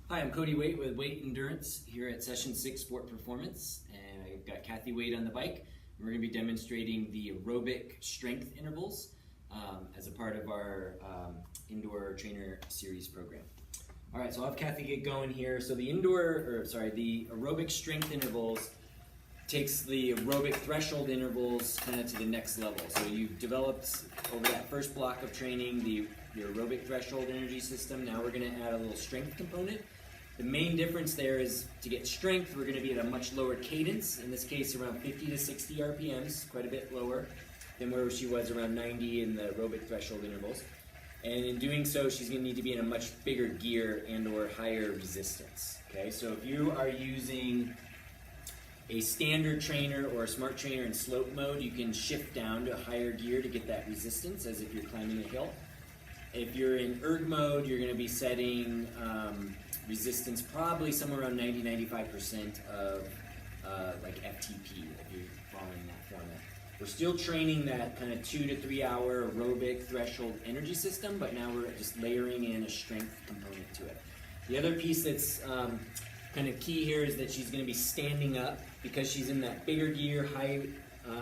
Hi, I'm Cody Waite with Weight Endurance here at Session 6 Sport Performance, and I've got Kathy Waite on the bike. We're going to be demonstrating the aerobic strength intervals as a part of our Indoor Trainer Series program. All right, so I'll have Kathy get going here. So the the aerobic strength intervals takes the aerobic threshold intervals kind of to the next level. So you've developed over that first block of training your aerobic threshold energy system. Now we're going to add a little strength component. The main difference there is to get strength, we're going to be at a much lower cadence, in this case around 50 to 60 RPMs, quite a bit lower than where she was around 90 in the aerobic threshold intervals. And in doing so, she's going to need to be in a much bigger gear and or higher resistance. Okay, so if you are using a standard trainer or a smart trainer in slope mode, you can shift down to a higher gear to get that resistance as if you're climbing a hill. If you're in erg mode, you're going to be setting resistance probably somewhere around 90-95% of like FTP if you're following that format. We're still training that kind of 2 to 3 hour aerobic threshold energy system, but now we're just layering in a strength component to it. The other piece that's kind of key here is that she's going to be standing up because she's in that bigger gear, high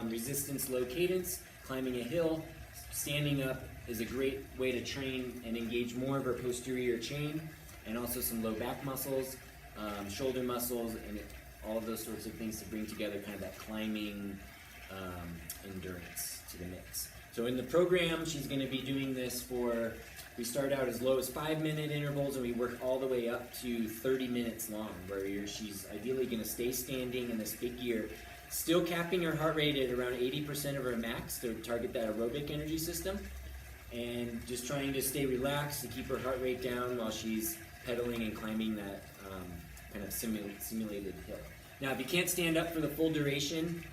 resistance, low cadence, climbing a hill. Standing up is a great way to train and engage more of her posterior chain and also some low back muscles, shoulder muscles, and all of those sorts of things to bring together kind of that climbing endurance to the mix. So in the program, she's going to be doing this we start out as low as 5-minute intervals and we work all the way up to 30 minutes long, where she's ideally going to stay standing in this big gear, still capping her heart rate at around 80% of her max to target that aerobic energy system, and just trying to stay relaxed to keep her heart rate down while she's pedaling and climbing that kind of simulated hill. Now, if you can't stand up for the full duration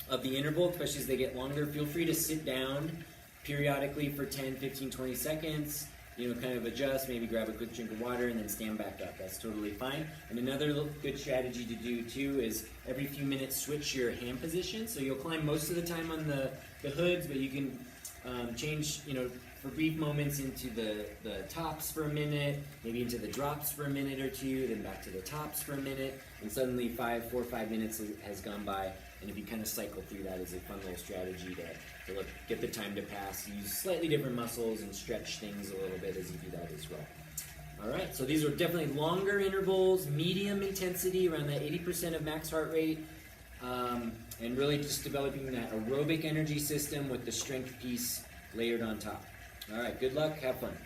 of the interval, especially as they get longer, feel free to sit down periodically for 10, 15, 20 seconds, kind of adjust, maybe grab a quick drink of water and then stand back up. That's totally fine. And another good strategy to do too is every few minutes switch your hand position. So you'll climb most of the time on the hoods, but you can change, for brief moments into the tops for a minute, maybe into the drops for a minute or two, then back to the tops for a minute, and suddenly 4 or 5 minutes has gone by. And if you kind of cycle through that as a fun little strategy to get the time to pass, use slightly different muscles and stretch things a little bit as you do that as well. All right, so these are definitely longer intervals, medium intensity, around that 80% of max heart rate, and really just developing that aerobic energy system with the strength piece layered on top. All right, good luck, have fun.